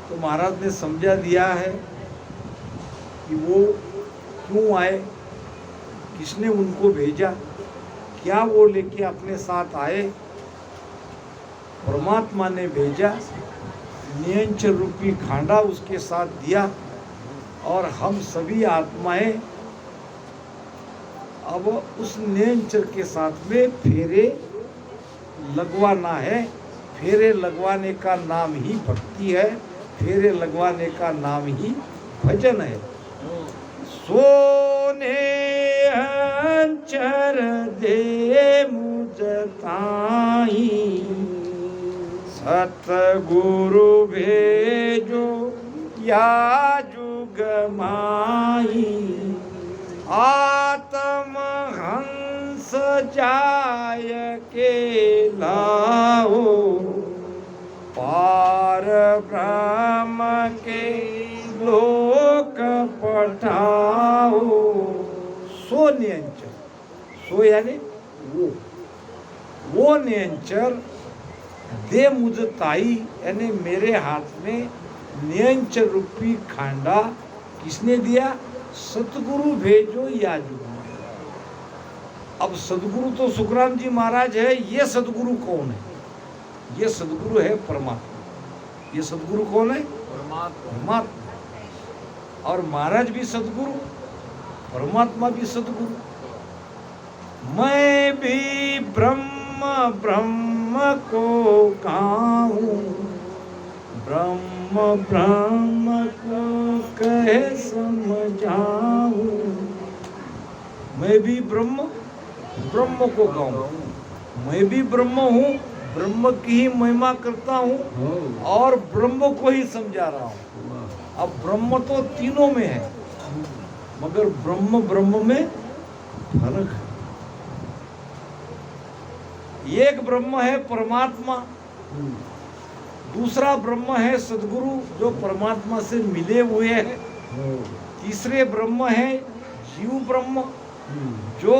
तो महाराज ने समझा दिया है कि वो क्यों आए, किसने उनको भेजा, क्या वो लेके अपने साथ आए। परमात्मा ने भेजा, नियंचर रूपी खांडा उसके साथ दिया, और हम सभी आत्माएं अब उस नियंचर के साथ में फेरे लगवाना है। फेरे लगवाने का नाम ही भक्ति है, फेरे लगवाने का नाम ही भजन है। सोने अंचर दे मुझ ताई, सतगुरु भेजो या जुग माई। आत्म हंस जाय के लाओ, पार ब्रह्म के लोक पठाओ। सो नियंचर, सो यानी वो नियंचर दे मुझ ताई, यानी मेरे हाथ में नियंचर रूपी खांडा किसने दिया? सतगुरु भेजो या जुग। अब सदगुरु तो सुखराम जी महाराज है, ये सदगुरु कौन है? ये सदगुरु है परमात्मा। ये सदगुरु कौन है? परमात्मा। और महाराज भी सदगुरु, परमात्मा भी सदगुरु। मैं भी ब्रह्म ब्रह्म को गाऊं, ब्रह्म ब्रह्म को कहे समझाऊं। मैं भी ब्रह्म ब्रह्म को गाऊं, मैं भी ब्रह्म हूँ, ब्रह्म की ही महिमा करता हूँ और ब्रह्म को ही समझा रहा हूँ। अब ब्रह्म तो तीनों में है, मगर ब्रह्म ब्रह्म में फर्क है। एक ब्रह्म है परमात्मा, दूसरा ब्रह्म है सदगुरु जो परमात्मा से मिले हुए हैं, तीसरे ब्रह्म है जीव ब्रह्म जो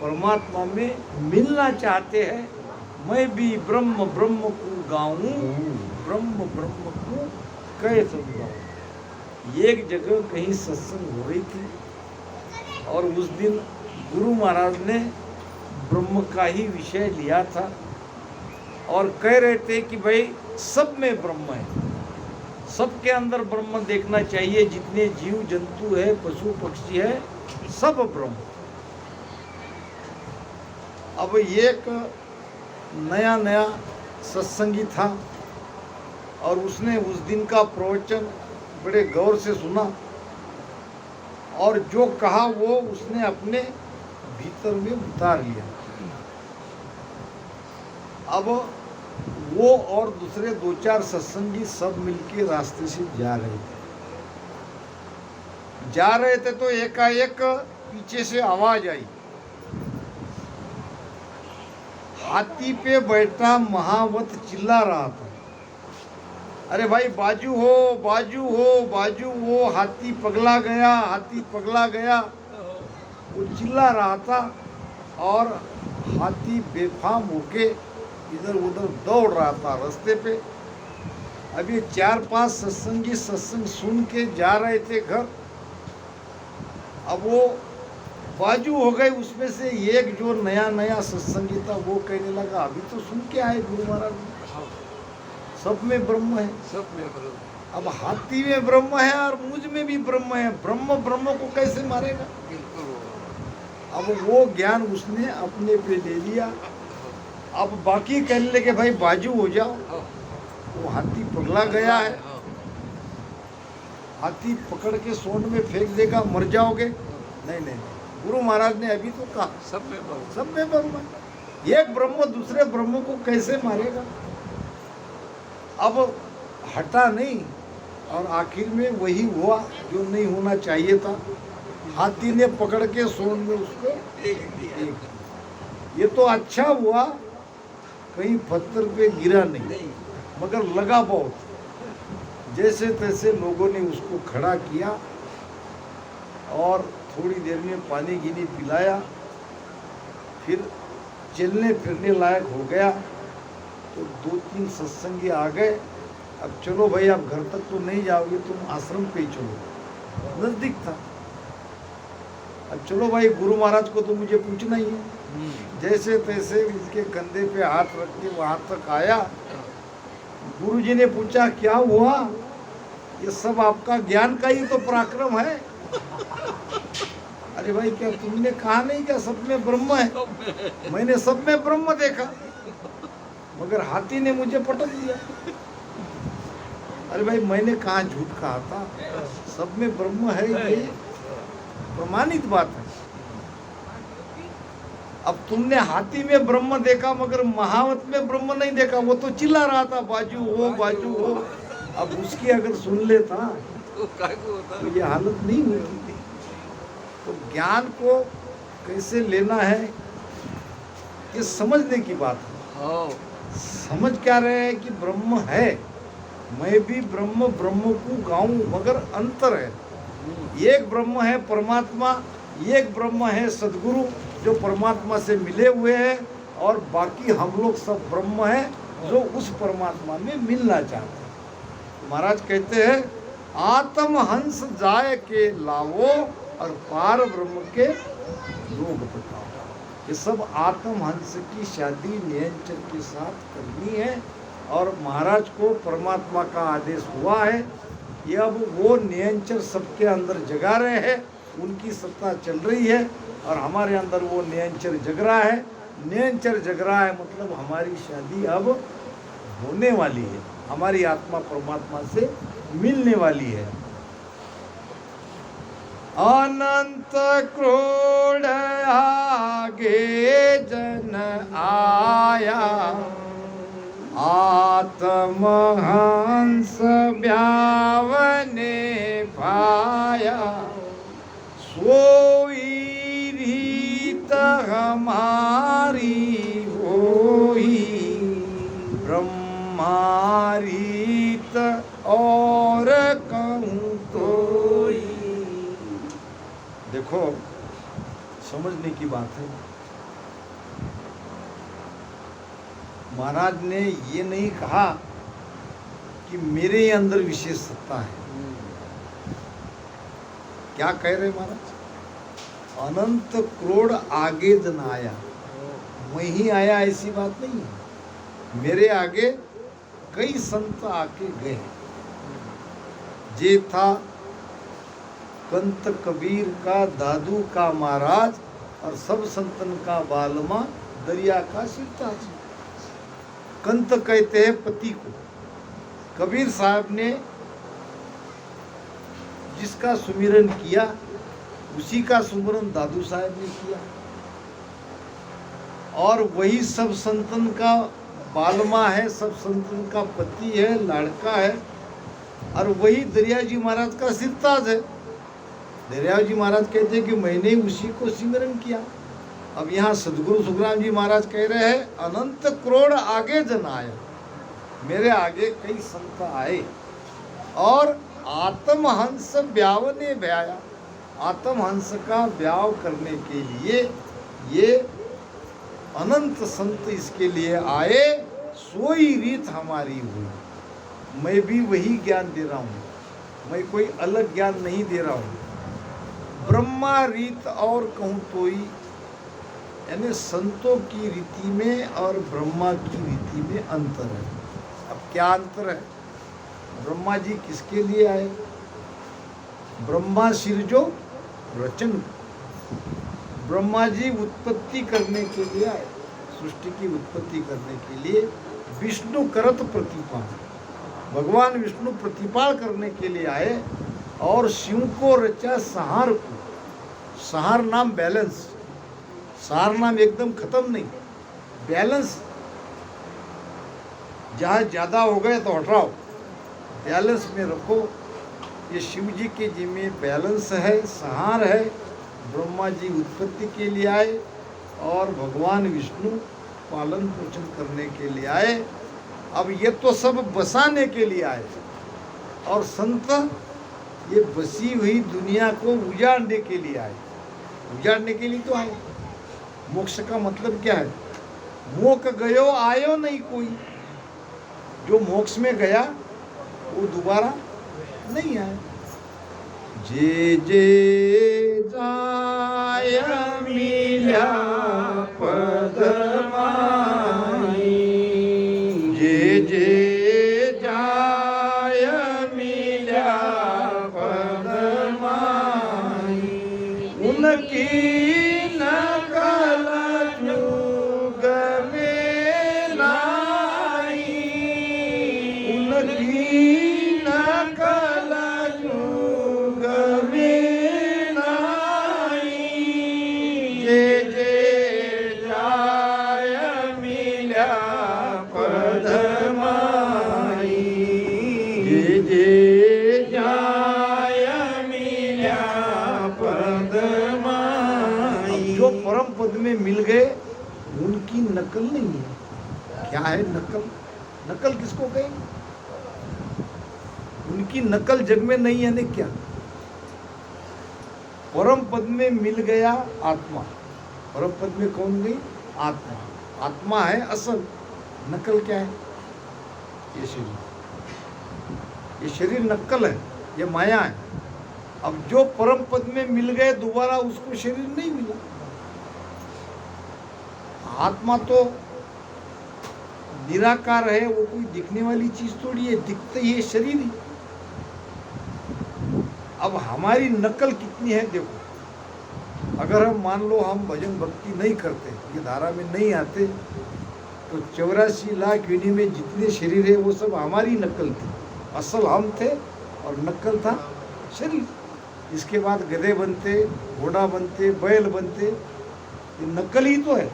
परमात्मा में मिलना चाहते हैं। मैं भी ब्रह्म ब्रह्म को गाऊं, ब्रह्म ब्रह्म को कहे समझाऊं। एक जगह कहीं सत्संग हो रही थी और उस दिन गुरु महाराज ने ब्रह्म का ही विषय लिया था और कह रहे थे कि भाई सब में ब्रह्म है, सबके अंदर ब्रह्म देखना चाहिए। जितने जीव जंतु है, पशु पक्षी है, सब ब्रह्म। अब एक नया नया सत्संगी था और उसने उस दिन का प्रवचन बड़े गौर से सुना और जो कहा वो उसने अपने भीतर में उतार लिया। अब वो और दूसरे दो चार सत्संगी सब मिलके रास्ते से जा रहे थे तो एकाएक पीछे से आवाज आई, हाथी पे बैठा महावत चिल्ला रहा था, अरे भाई बाजू हो बाजू हो बाजू हो, हाथी पगला गया, हाथी पगला गया। वो चिल्ला रहा था और हाथी बेफाम होके इधर उधर दौड़ रहा था रास्ते पे। अब ये 4-5 सत्संगी सत्संग सुन के जा रहे थे घर। अब वो बाजू हो गए, उसमें से एक जो नया नया सत्संगी था वो कहने लगा, अभी तो सुन के आए गुरु महाराज, सब में ब्रह्म है, सब में ब्रह्म। अब हाथी में ब्रह्म है और मुझ में भी ब्रह्म है, ब्रह्म ब्रह्म को कैसे मारेगा? अब वो ज्ञान उसने अपने पे ले लिया। अब बाकी कहने लगे भाई बाजू हो जाओ, वो हाथी पगला गया है, हाथी पकड़ के सोंड में फेंक देगा, मर जाओगे। नहीं नहीं, गुरु महाराज ने अभी तो कहा सब में ब्रह्म है। एक ब्रह्म दूसरे ब्रह्म को कैसे मारेगा? अब हटा नहीं और आखिर में वही हुआ जो नहीं होना चाहिए था। हाथी ने पकड़ के सोंड में उसको एक। ये तो अच्छा हुआ कहीं पत्थर पे गिरा नहीं, मगर लगा बहुत। जैसे तैसे लोगों ने उसको खड़ा किया और थोड़ी देर में पानी गिनी पिलाया, फिर चलने फिरने लायक हो गया। तो 2-3 सत्संगी आ गए अब चलो भाई, आप घर तक तो नहीं जाओगे, तुम आश्रम पे ही चलो, नजदीक था। अब चलो भाई, गुरु महाराज को तो मुझे पूछना ही है। जैसे तैसे इसके कंधे पे हाथ रख के वहां तक आया। गुरु जी ने पूछा, क्या हुआ? ये सब आपका ज्ञान का ही तो पराक्रम है। अरे भाई, क्या तुमने कहा नहीं क्या सब में ब्रह्म है? मैंने सब में ब्रह्म देखा, मगर हाथी ने मुझे पटक दिया। अरे भाई, मैंने कहा झूठ कहा था? सब में ब्रह्म है, ये प्रमाणित बात है। अब तुमने हाथी में ब्रह्म देखा, मगर महावत में ब्रह्म नहीं देखा। वो तो चिल्ला रहा था, बाजू हो बाजू हो। अब उसकी अगर सुन लेता तो ये हालत नहीं होती थी। तो ज्ञान को कैसे लेना है, ये समझने की बात है। समझ क्या रहे हैं कि ब्रह्म है, मैं भी ब्रह्म, ब्रह्म को गाऊं, मगर अंतर है। एक ब्रह्म है परमात्मा, एक ब्रह्म है सदगुरु जो परमात्मा से मिले हुए हैं, और बाकी हम लोग सब ब्रह्म हैं जो उस परमात्मा में मिलना चाहते हैं। महाराज कहते हैं, आत्म हंस जाए के लावो और पार ब्रह्म के लोग बताओ। ये सब आत्म हंस की शादी नियंचर के साथ करनी है, और महाराज को परमात्मा का आदेश हुआ है। ये अब वो नियंचर सबके अंदर जगा रहे हैं, उनकी सत्ता चल रही है, और हमारे अंदर वो नियंचर जग रहा है। नियंचर जग रहा है मतलब हमारी शादी अब होने वाली है, हमारी आत्मा परमात्मा से मिलने वाली है। अनंत क्रोध आगे जन आया, आत्म हंस ब्यावने भाया, सोई रीत हमारी होई, ब्रह्मारीत और कहूँ तोई। देखो, समझने की बात है। महाराज ने ये नहीं कहा कि मेरे अंदर विशेष सत्ता है। क्या कह रहे महाराज? अनंत करोड़ आगे जन आया, मैं ही आया ऐसी बात नहीं है। मेरे आगे कई संत आके गए। जे था कंत कबीर का, दादू का महाराज, और सब संतन का बालमा, दरिया का सिरताज। कंत कहते हैं पति को। कबीर साहब ने जिसका सुमिरन किया, उसी का सुमिरन दादू साहब ने किया, और वही सब संतन का बालमा है, सब संतन का पति है, लड़का है, और वही दरिया जी महाराज का सिरताज है। दरिया जी महाराज कहते हैं कि मैंने उसी को सिमरन किया। अब यहाँ सदगुरु सुखराम जी महाराज कह रहे हैं, अनंत करोड़ आगे जन आया, मेरे आगे कई संत आए, और आत्महंस ब्याव ने ब्याया। आत्महंस का ब्याव करने के लिए ये अनंत संत इसके लिए आए, सोई रीत हमारी हुई। मैं भी वही ज्ञान दे रहा हूँ, मैं कोई अलग ज्ञान नहीं दे रहा हूँ। ब्रह्मा रीत और कहूँ तोई, यानी संतों की रीति में और ब्रह्मा की रीति में अंतर है। अब क्या अंतर है? ब्रह्मा जी किसके लिए आए? ब्रह्मा सिरजो रचन, ब्रह्मा जी उत्पत्ति करने के लिए आए, सृष्टि की उत्पत्ति करने के लिए। विष्णु करत प्रतिपाल, भगवान विष्णु प्रतिपाल करने के लिए आए, और शिव को रचा संहार को। संहार नाम बैलेंस, संहार नाम एकदम खत्म नहीं, बैलेंस। जहाँ ज़्यादा हो गए तो हटाओ, बैलेंस में रखो। ये शिव जी के जिम्मे बैलेंस है, संहार है। ब्रह्मा जी उत्पत्ति के लिए आए, और भगवान विष्णु पालन पोषण करने के लिए आए। अब ये तो सब बसाने के लिए आए, और संत ये बसी हुई दुनिया को उजाड़ने के लिए आए। उजाड़ने के लिए तो आए। मोक्ष का मतलब क्या है? मोक्ष गयो आयो नहीं कोई। जो मोक्ष में गया वो दोबारा नहीं आए। जे जे जाय मिल्या पदमाई, जे जे जाय मिल्या पदमाई, उनकी नकल जुग में लाई, उनकी नकल जुग में लाई, जे जे जाय मिल्या पदमाई, जे जे जाय मिल्या पदमाई। अब जो परम पद में मिल गए उनकी नकल नहीं है। क्या है नकल? नकल किसको कहेंगे? उनकी नकल जग में नहीं है ने क्या? परम पद में मिल गया आत्मा। परम पद में कौन गई? आत्मा। आत्मा है असल, नकल क्या है? ये शरीर। ये शरीर नकल है, ये माया है। अब जो परम पद में मिल गए दोबारा उसको शरीर नहीं मिला। आत्मा तो निराकार है, वो कोई दिखने वाली चीज थोड़ी है, दिखते ही शरीर ही। अब हमारी नकल कितनी है देखो। अगर हम मान लो हम भजन भक्ति नहीं करते, ये धारा में नहीं आते, तो 84 लाख योनि में जितने शरीर है वो सब हमारी नकल थी। असल हम थे और नकल था शरीर। इसके बाद गधे बनते, घोड़ा बनते, बैल बनते, ये नकल ही तो है।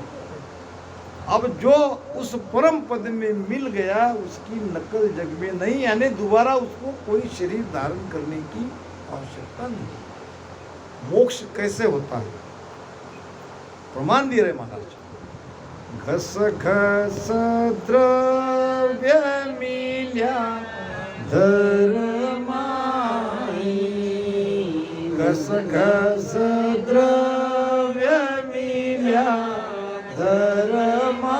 अब जो उस परम पद में मिल गया उसकी नकल जग में नहीं, यानी दोबारा उसको कोई शरीर धारण करने की आवश्यकता नहीं। मोक्ष कैसे होता है? प्रमाण दे रहे महाराज। घस घस द्रव्य मिल्या धर्माई, घस घस द्रव्य मिल्या धर्माई,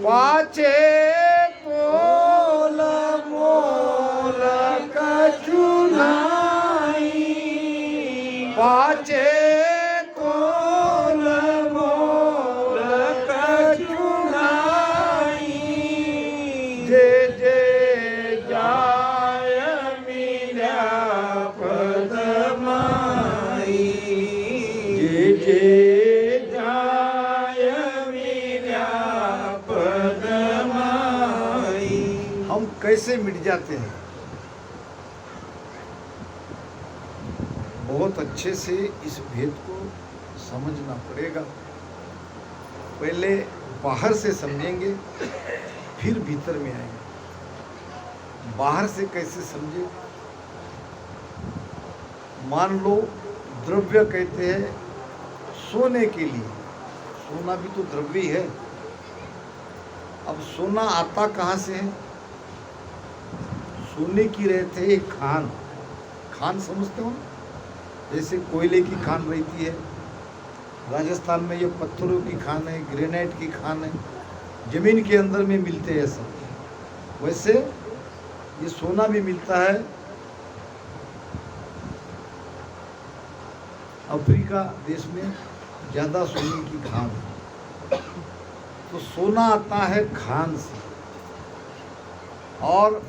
पाचे तोल मोल कछु नाई, पाचे तोल मोल कछु नाई, जे जे जाय मिल्या पदमाई, जे जे कैसे मिट जाते हैं? बहुत अच्छे से इस भेद को समझना पड़ेगा। पहले बाहर से समझेंगे फिर भीतर में आएंगे। बाहर से कैसे समझे? मान लो द्रव्य कहते हैं सोने के लिए, सोना भी तो द्रव्य ही है। अब सोना आता कहाँ से है? सोने की रहते हैं खान। खान समझते हो ना? जैसे कोयले की खान रहती है, राजस्थान में ये पत्थरों की खान है, ग्रेनाइट की खान है, जमीन के अंदर में मिलते हैं सब। वैसे ये सोना भी मिलता है अफ्रीका देश में, ज़्यादा सोने की खान है। तो सोना आता है खान से, और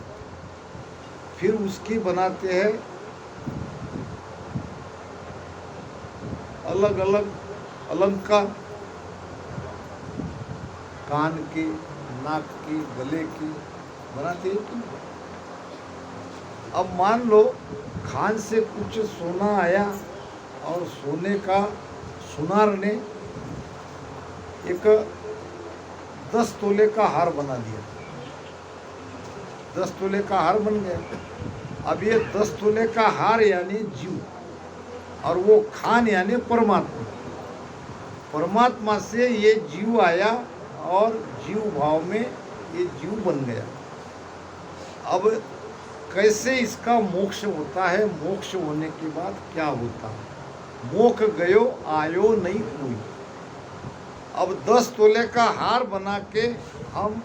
फिर उसकी बनाते हैं अलग अलग अलंकार, कान के, नाक के, गले के बनाते हैं। अब मान लो खान से कुछ सोना आया और सोने का सुनार ने एक 10 तोले का हार बना दिया। 10 तोले का हार बन गया। अब ये 10 तोले का हार यानी जीव, और वो खान यानी परमात्मा। परमात्मा से ये जीव आया और जीव भाव में ये जीव बन गया। अब कैसे इसका मोक्ष होता है? मोक्ष होने के बाद क्या होता है? मोक्ष गयो आयो नहीं कोई। अब 10 तोले का हार बना के हम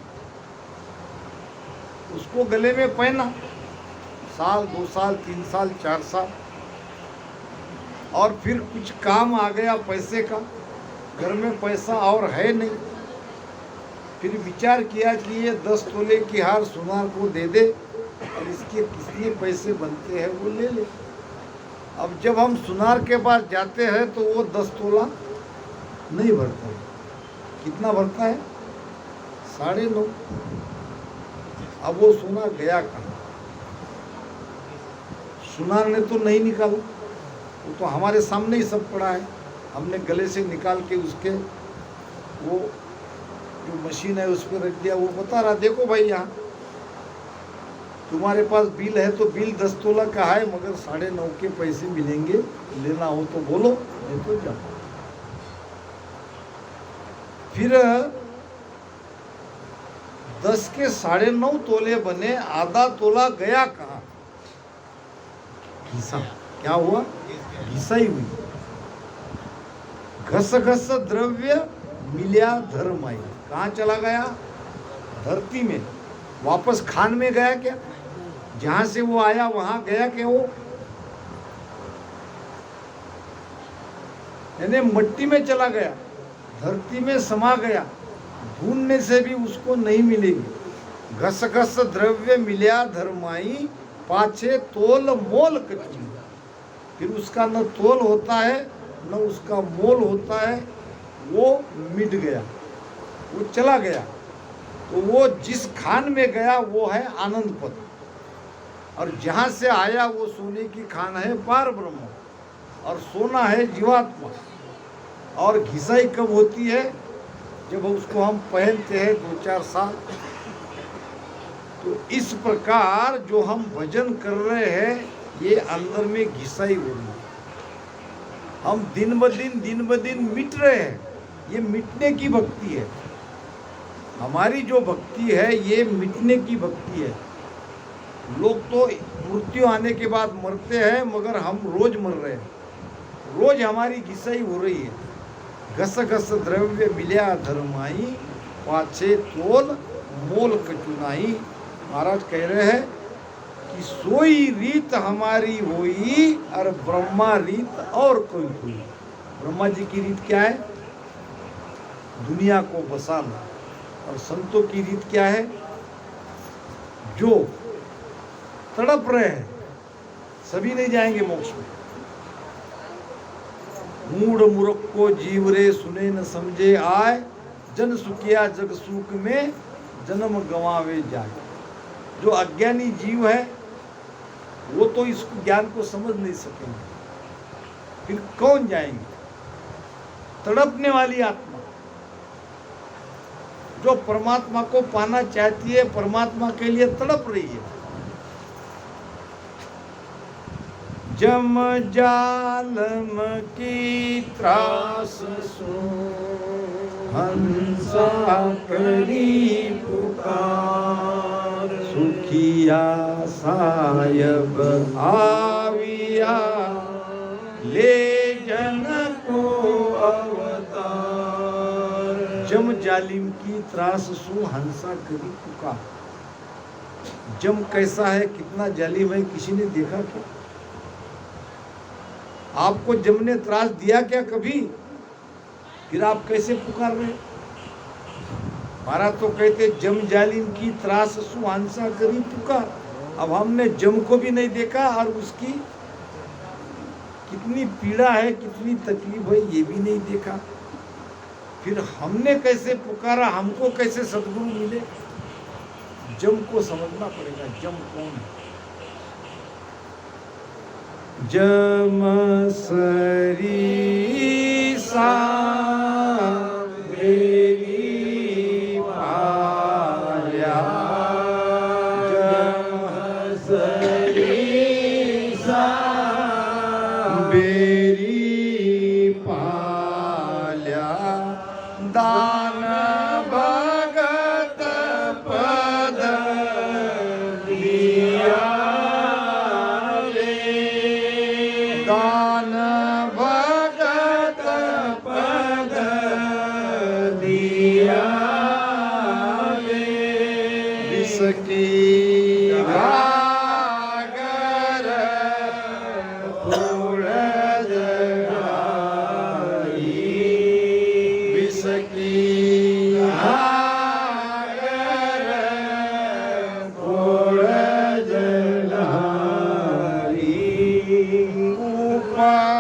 उसको गले में पहना, साल 2 साल 3 साल 4 साल, और फिर कुछ काम आ गया पैसे का, घर में पैसा और है नहीं, फिर विचार किया कि ये 10 तोले की हार सुनार को दे दे और इसके कितने पैसे बनते हैं वो ले ले। अब जब हम सुनार के पास जाते हैं तो वो 10 तोला नहीं भरता है। कितना भरता है? 9.5। अब वो सोना गया कहाँ? सुनार ने तो नहीं निकाला, वो तो हमारे सामने ही सब पड़ा है। हमने गले से निकाल के उसके वो जो मशीन है उस पर रख दिया। वो बता रहा, देखो भाई यहाँ तुम्हारे पास बिल है तो बिल 10 तोला का है, मगर 9.5 के पैसे मिलेंगे, लेना हो तो बोलो, नहीं तो जाओ। फिर 10 के 9.5 तोले बने, आधा तोला गया कहाँ? घिसा। क्या हुआ? घिसाई हुई। घस घस द्रव्य मिल्या धर्माई। कहाँ चला गया? धरती में। वापस खान में गया क्या? जहां से वो आया वहां गया क्या? वो यानी मिट्टी में चला गया, धरती में समा गया, ढूंढने से भी उसको नहीं मिलेगी। घस घस द्रव्य मिल्या धर्माई, पाछे तोल मोल कचू। फिर उसका न तोल होता है न उसका मोल होता है, वो मिट गया, वो चला गया। तो वो जिस खान में गया वो है आनंद पद, और जहाँ से आया वो सोने की खान है पार ब्रह्म, और सोना है जीवात्मा। और घिसाई कब होती है? जब उसको हम पहनते हैं 2-4 साल। तो इस प्रकार जो हम भजन कर रहे हैं, ये अंदर में घिसाई हो रही है। हम दिन ब दिन मिट रहे हैं। ये मिटने की भक्ति है। हमारी जो भक्ति है ये मिटने की भक्ति है। लोग तो मृत्यु आने के बाद मरते हैं, मगर हम रोज मर रहे हैं। रोज हमारी घिसाई हो रही है। घस घस द्रव्य मिल्या धर्माई, पाछे तोल मोल कचुनाई। महाराज कह रहे हैं कि सोई रीत हमारी होई, और ब्रह्मा रीत और कोई हुई। ब्रह्मा जी की रीत क्या है? दुनिया को बसाना। और संतों की रीत क्या है? जो तड़प रहे हैं, सभी नहीं जाएंगे मोक्ष में। मूढ़ मूर्ख को जीव रे सुने न समझे आए, जन सुखिया जग सुख में जन्म गंवावे जाए। जो अज्ञानी जीव है वो तो इस ज्ञान को समझ नहीं सकेंगे, फिर कौन जाएंगे? तड़पने वाली आत्मा जो परमात्मा को पाना चाहती है, परमात्मा के लिए तड़प रही है। जम जालम की त्रास सो हंसा करी पुकार, सुखिया सायब आविया ले जन को अवतार। जम जालिम की त्रास सो हंसा करी पुकार। जम कैसा है, कितना जालिम है, किसी ने देखा क्या? आपको जम ने त्रास दिया क्या कभी? फिर आप कैसे पुकार रहे? महाराज तो कहते जम जालिम की त्रास सुहांसा करी पुकार। अब हमने जम को भी नहीं देखा और उसकी कितनी पीड़ा है, कितनी तकलीफ है, ये भी नहीं देखा। फिर हमने कैसे पुकारा? हमको कैसे सद्गुरु मिले? जम को समझना पड़ेगा, जम कौन है। जम सरी सा बेरी पाया, जम सरी सा बेरी पाया, दान भगत पद लिया, दान भगत पद की घागर फूल जलाई विष की घागर फूल जलाई ऊपर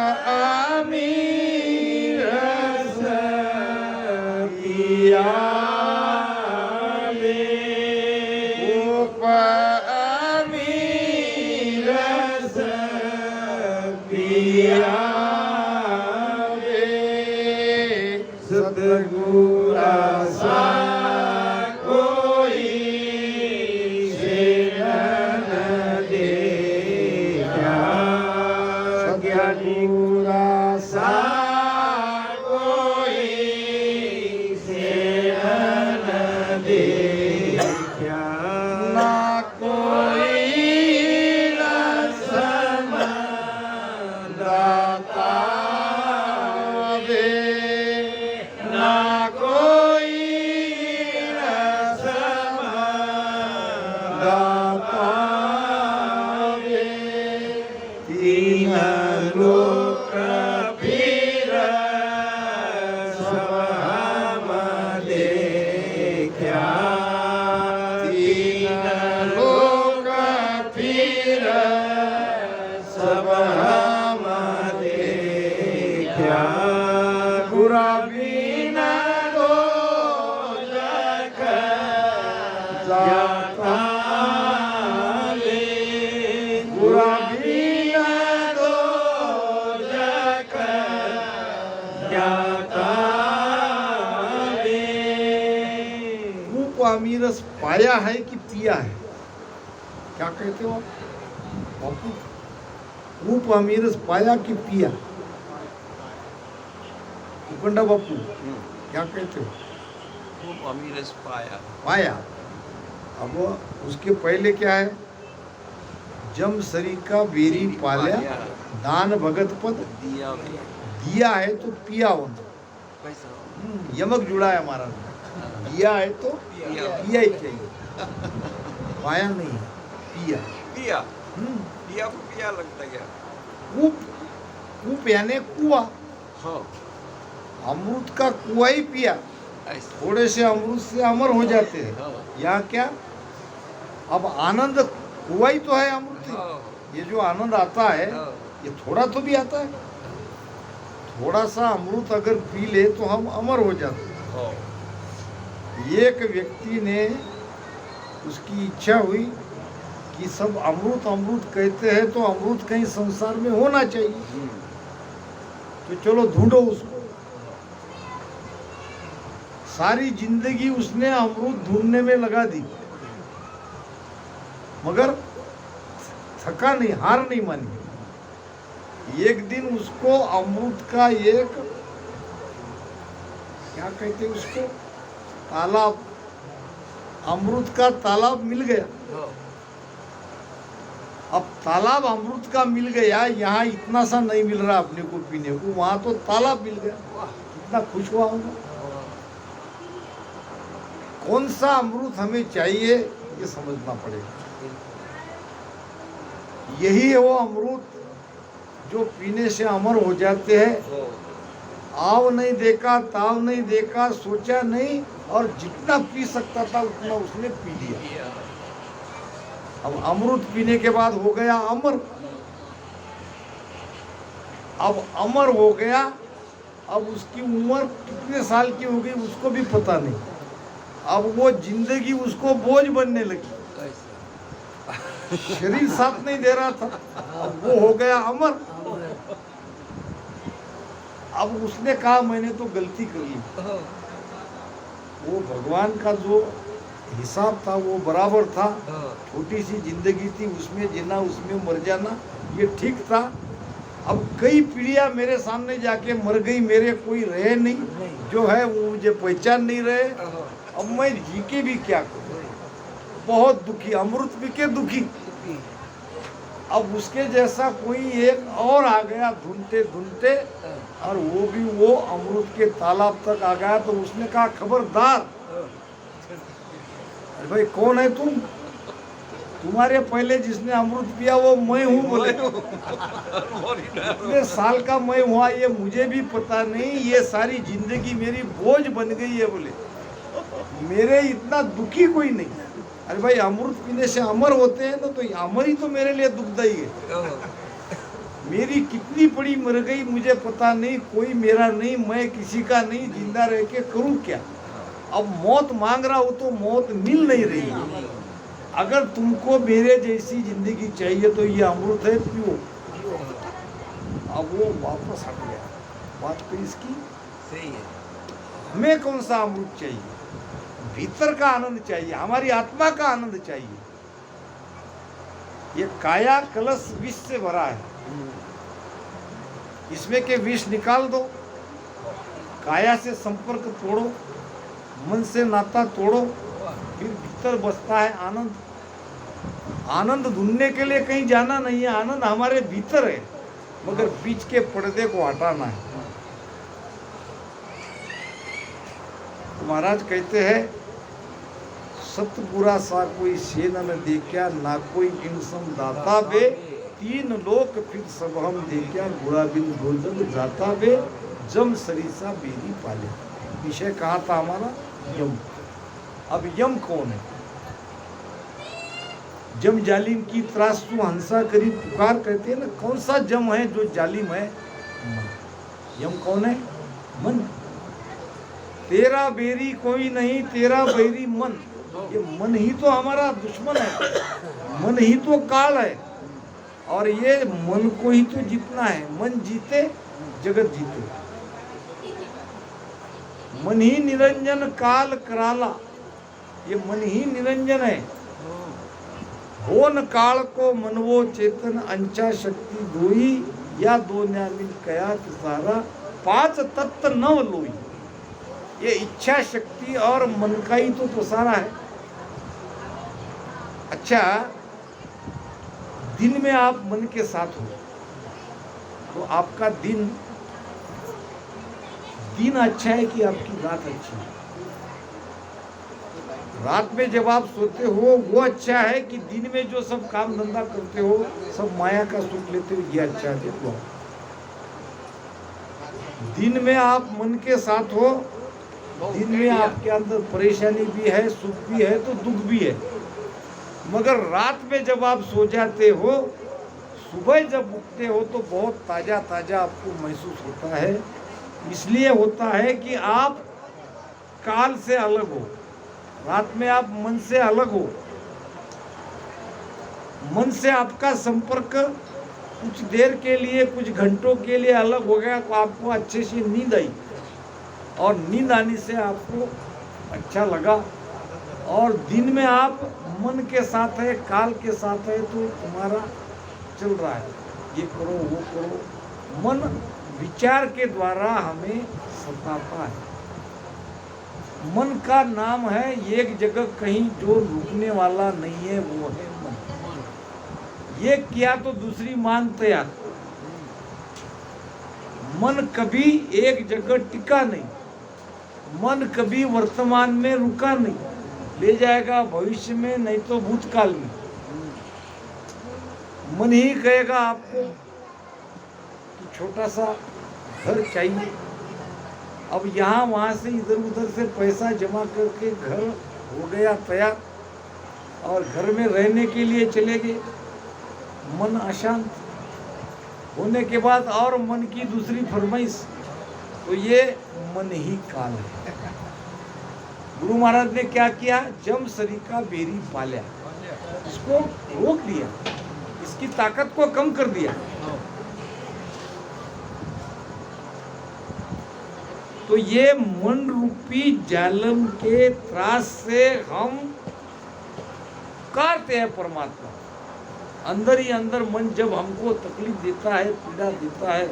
अमीर पिया सतगुरा सा कोई सेन देखा सतगुरा सा कोई सेन देखा ना कोई रसम दाता दे ना कोई रसम दाता दे तीन लोक फिर सब हम देखा तीन लोक फिर सब हम देखा बुरा बिना दो जग जाता ले बुरा बिना दो जग जाता ले कूप अमीरस पाया है कि पिया है? क्या कहते हो आप बापू? कूप अमीरस पाया कि पिया? उकंडा बापू क्या कहते हो? खूब अमीरस पाया। पाया। अब उसके पहले क्या है? जम सरी का बेरी पाल्या दान भगत पद दिया में दिया है तो पिया होना। पैसा यमक जुड़ा है हमारा। दिया है तो पिया। पिया ही चाहिए, पाया नहीं पिया। पिया पिया को पिया लगता क्या? कूप कूप यानी कुआ। हाँ अमृत का कुआ ही पिया। ऐसा थोड़े से अमृत से अमर हो जाते हैं। हाँ यहाँ क्या? अब आनंद कुआ ही तो है अमृत। हाँ ये जो आनंद आता है हाँ ये थोड़ा तो भी आता है। थोड़ा सा अमृत अगर पी ले तो हम अमर हो जाते हैं। हाँ एक व्यक्ति ने उसकी इच्छा हुई कि सब अमृत अमृत कहते हैं तो अमृत कहीं संसार में होना चाहिए, तो चलो ढूंढो उसको। सारी जिंदगी उसने अमृत ढूंढने में लगा दी, मगर थका नहीं, हार नहीं मानी। एक दिन उसको अमृत का एक क्या कहते हैं उसको, तालाब, अमृत का तालाब मिल गया। हाँ अब तालाब अमृत का मिल गया, यहाँ इतना सा नहीं मिल रहा अपने को पीने को, वहां तो तालाब मिल गया। कितना खुश हुआ होगा। कौन सा अमृत हमें चाहिए ये समझना पड़ेगा। यही है वो अमृत जो पीने से अमर हो जाते हैं। आव नहीं देखा, ताव नहीं देखा, सोचा नहीं, और जितना पी सकता था उतना उसने पी लिया। अब अमृत पीने के बाद हो गया अमर। अब अमर हो गया, अब उसकी उम्र कितने साल की हो गई उसको भी पता नहीं। अब वो जिंदगी उसको बोझ बनने लगी, शरीर साथ नहीं दे रहा था। अब वो हो गया अमर। अब उसने कहा मैंने तो गलती कर ली। वो भगवान का जो हिसाब था वो बराबर था। छोटी सी जिंदगी थी, उसमें जीना उसमें मर जाना ये ठीक था। अब कई पीढ़ियां मेरे सामने जाके मर गई, मेरे कोई रहे नहीं, जो है वो मुझे पहचान नहीं रहे। अब मैं जी के भी क्या करूं? बहुत दुखी, अमृत पी के दुखी। अब उसके जैसा कोई एक और आ गया ढूंढते ढूंढते, और वो भी वो अमृत के तालाब तक आ गया। तो उसने कहा खबरदार, अरे भाई कौन है तुम? तुम्हारे पहले जिसने अमृत पिया वो मैं हूँ बोले। इतने साल का मैं हुआ ये मुझे भी पता नहीं, ये सारी जिंदगी मेरी बोझ बन गई है बोले। मेरे इतना दुखी कोई नहीं। अरे भाई अमृत पीने से अमर होते हैं ना, तो अमर ही तो मेरे लिए दुखदाई है। मेरी कितनी पड़ी मर गई मुझे पता नहीं, कोई मेरा नहीं, मैं किसी का नहीं, जिंदा रह के करूं क्या। अब मौत मांग रहा हूं तो मौत मिल नहीं रही है। अगर तुमको मेरे जैसी जिंदगी चाहिए तो ये अमृत है, पियो। अब वो वापस हट गया। बात तो इसकी सही है। हमें कौन सा अमृत चाहिए? भीतर का आनंद चाहिए, हमारी आत्मा का आनंद चाहिए। ये काया कलश विष से भरा है, इसमें के विष निकाल दो। काया से संपर्क तोड़ो, मन से नाता तोड़ो, फिर भीतर बसता है आनंद। आनंद ढूंढने के लिए कहीं जाना नहीं है, आनंद हमारे भीतर है, मगर बीच के पर्दे को हटाना है। तो महाराज कहते हैं, सतपुरा सा कोई सेन न देखा, ना कोई इंसम दाता बे, तीन लोक फिर सब हम देखा, बुरा बिन भोजन जाता बे, जम सरीसा बेरी पाले। विषय कहाँ था हमारा? यम। अब यम कौन है? जम जालिम की त्रासु हंसा करी पुकार, कहते हैं ना। कौन सा जम है जो जालिम है? मन। यम कौन है? मन। तेरा बेरी कोई नहीं, तेरा बैरी मन। ये मन ही तो हमारा दुश्मन है, मन ही तो काल है, और ये मन को ही तो जीतना है। मन जीते जगत जीते। मन ही निरंजन काल कराला, ये मन ही निरंजन है। होन काल को मनवो चेतन, अंचा शक्ति दोई, या दो न्यामिल कया सारा, पांच तत्व नव लोई। ये इच्छा शक्ति और मन का ही तो प्रसारा है। अच्छा, दिन में आप मन के साथ हो तो आपका दिन अच्छा है कि आपकी रात अच्छी है? रात में जब आप सोते हो वो अच्छा है कि दिन में जो सब काम धंधा करते हो, सब माया का सुख लेते हो, ये अच्छा है? देखो, दिन में आप मन के साथ हो, दिन में आपके अंदर परेशानी भी है, सुख भी है, तो दुख भी है। मगर रात में जब आप सो जाते हो, सुबह जब उठते हो तो बहुत ताज़ा ताज़ा आपको महसूस होता है। इसलिए होता है कि आप काल से अलग हो, रात में आप मन से अलग हो। मन से आपका संपर्क कुछ देर के लिए, कुछ घंटों के लिए अलग हो गया तो आपको अच्छे से नींद आई, और नींद आने से आपको अच्छा लगा। और दिन में आप मन के साथ है, काल के साथ है, तो तुम्हारा चल रहा है, ये करो वो करो। मन विचार के द्वारा हमें सताता है। मन का नाम है एक जगह कहीं जो रुकने वाला नहीं है, वो है मन। ये किया तो दूसरी मान तैयार। मन कभी एक जगह टिका नहीं, मन कभी वर्तमान में रुका नहीं, ले जाएगा भविष्य में, नहीं तो भूतकाल में। मन ही कहेगा आपको कि छोटा सा घर चाहिए। अब यहाँ वहाँ से इधर उधर से पैसा जमा करके घर हो गया तैयार, और घर में रहने के लिए चले गए। मन अशांत होने के बाद और मन की दूसरी फरमाइश, तो ये मन ही काल है। गुरु महाराज ने क्या किया? जम सरी का बेरी पाल्या, इसको रोक दिया, इसकी ताकत को कम कर दिया। तो ये मन रूपी जालम के त्रास से हम पुकारते हैं परमात्मा। अंदर ही अंदर मन जब हमको तकलीफ देता है, पीड़ा देता है,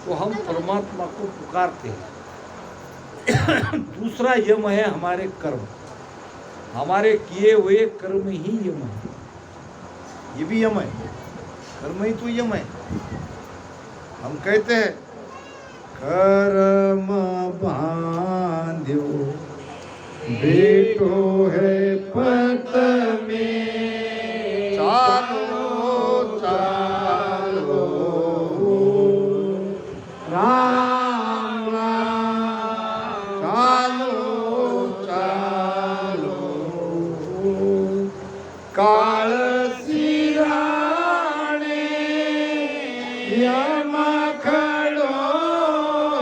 तो हम परमात्मा को पुकारते हैं। दूसरा यम है हमारे कर्म, हमारे किए हुए कर्म ही यम है। ये भी यम है, कर्म ही तो यम है। हम कहते हैं कर्म बांध्यो बेटो है पत में, काल सिराने यम खड़ो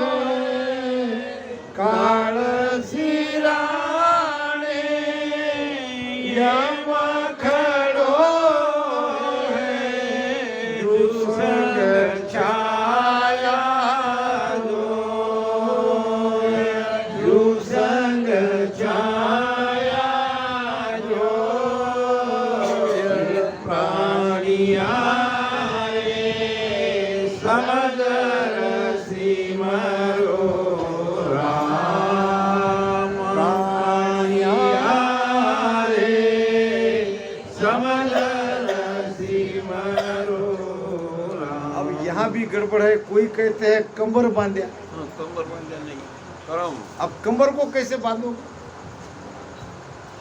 है, काल सिराने यम खड़ो है, दुसंग छाया दो, दुसंग छाया दो, प्राणिया समदर सिमरो राम, प्राणिया समदर सिमरो राम। अब यहाँ भी गड़बड़ है, कोई कहते हैं कंबर बांधा, हाँ, कमर बांधा नहीं, करम। अब कंबर को कैसे बांधोगे?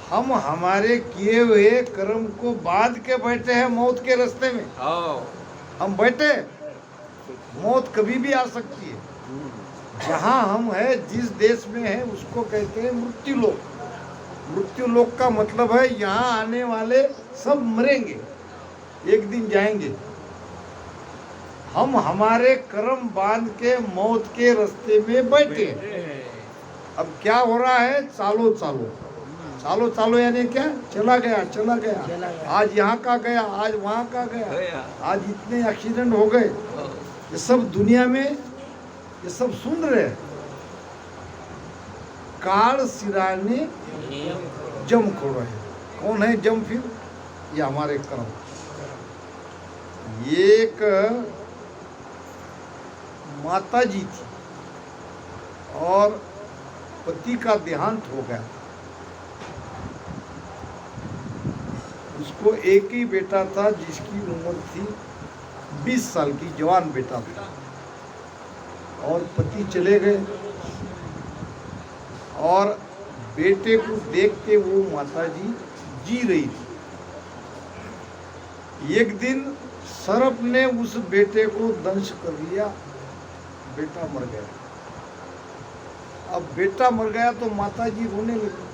हम हमारे किए हुए कर्म को बांध के बैठे हैं मौत के रास्ते में। हाँ। हम बैठे, मौत कभी भी आ सकती है। जहाँ हम है, जिस देश में है, उसको कहते हैं मृत्यु लोक। मृत्यु लोक का मतलब है यहाँ आने वाले सब मरेंगे, एक दिन जाएंगे। हम हमारे कर्म बांध के मौत के रास्ते में बैठे हैं। अब क्या हो रहा है? चालो चालो चालो चालो, यानी क्या? चला गया चला गया, आज यहाँ का गया, आज वहाँ का गया, आज इतने एक्सीडेंट हो गए। ये सब दुनिया में ये सब सुन रहे हैं। काल सिराने जम खोड़ो है। कौन है जम? फिर ये हमारे कर्म। एक माता जी थी और पति का देहांत हो गया। उसको एक ही बेटा था जिसकी उम्र थी 20 साल की, जवान बेटा था। और पति चले गए और बेटे को देख के वो माताजी जी रही थी। एक दिन सर्प ने उस बेटे को दंश कर लिया, बेटा मर गया। अब बेटा मर गया तो माताजी रोने लगी।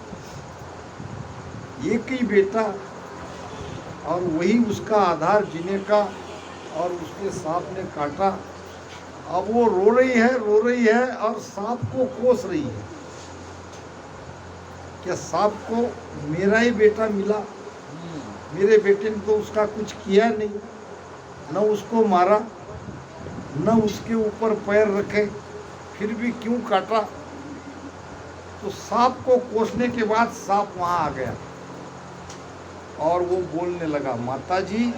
एक ही बेटा और वही उसका आधार जीने का, और उसके सांप ने काटा। अब वो रो रही है और सांप को कोस रही है। क्या सांप को मेरा ही बेटा मिला, मेरे बेटे ने तो उसका कुछ किया नहीं, न उसको मारा, न उसके ऊपर पैर रखे, फिर भी क्यों काटा? तो सांप को कोसने के बाद सांप वहां आ गया और वो बोलने लगा, माताजी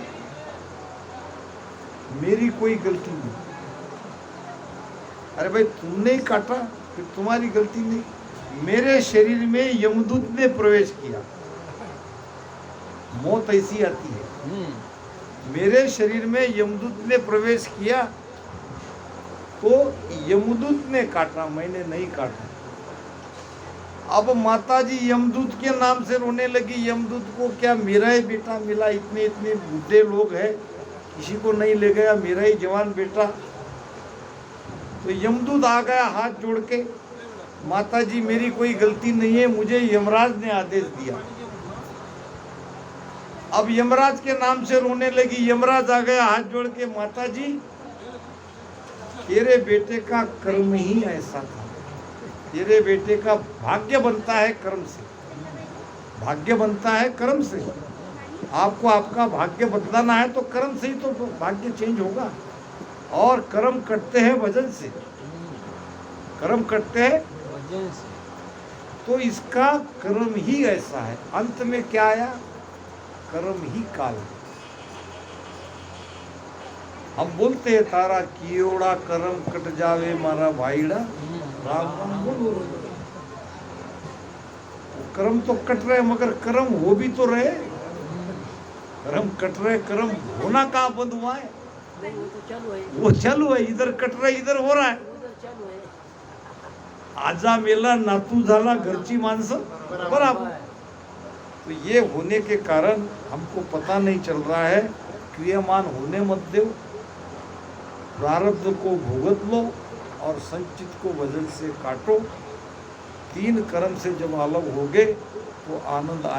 मेरी कोई गलती नहीं। अरे भाई, तुमने ही काटा, फिर तुम्हारी गलती नहीं। मेरे शरीर में यमदूत ने प्रवेश किया। मौत ऐसी आती है। मेरे शरीर में यमदूत ने प्रवेश किया तो यमदूत ने काटा, मैंने नहीं काटा। अब माताजी यमदूत के नाम से रोने लगी। यमदूत को क्या मेरा ही बेटा मिला? इतने इतने बूढ़े लोग हैं, किसी को नहीं ले गया, मेरा ही जवान बेटा। तो यमदूत आ गया हाथ जोड़ के, माताजी मेरी कोई गलती नहीं है, मुझे यमराज ने आदेश दिया। अब यमराज के नाम से रोने लगी। यमराज आ गया हाथ जोड़ के, माताजी तेरे बेटे का कर्म ही ऐसा था, तेरे बेटे का भाग्य बनता है कर्म से, भाग्य बनता है कर्म से। आपको आपका भाग्य बदलाना है तो कर्म से ही तो भाग्य चेंज होगा। और कर्म करते हैं वजन से, कर्म करते हैं वजन से, तो इसका कर्म ही ऐसा है। अंत में क्या आया? कर्म ही काल। हम बोलते हैं तारा कियोड़ा कर्म कट जावे मारा भाईड़ा, राम राम बोलो। कर्म तो कट रहे मगर कर्म हो भी तो रहे। कर्म कट रहे, कर्म होना कहाँ बंद हुआ है? वो चालू है। इधर कट रहा है, इधर हो रहा है। आजा मेला नातू झाला घरची माणसं बराबर। तो ये होने के कारण हमको पता नहीं चल रहा है। क्रियामान होने मत दो, प्रारब्ध को भुगत लो और संचित को वजन से काटो। 3 कर्म से जब अलग होगे तो आनंद आए।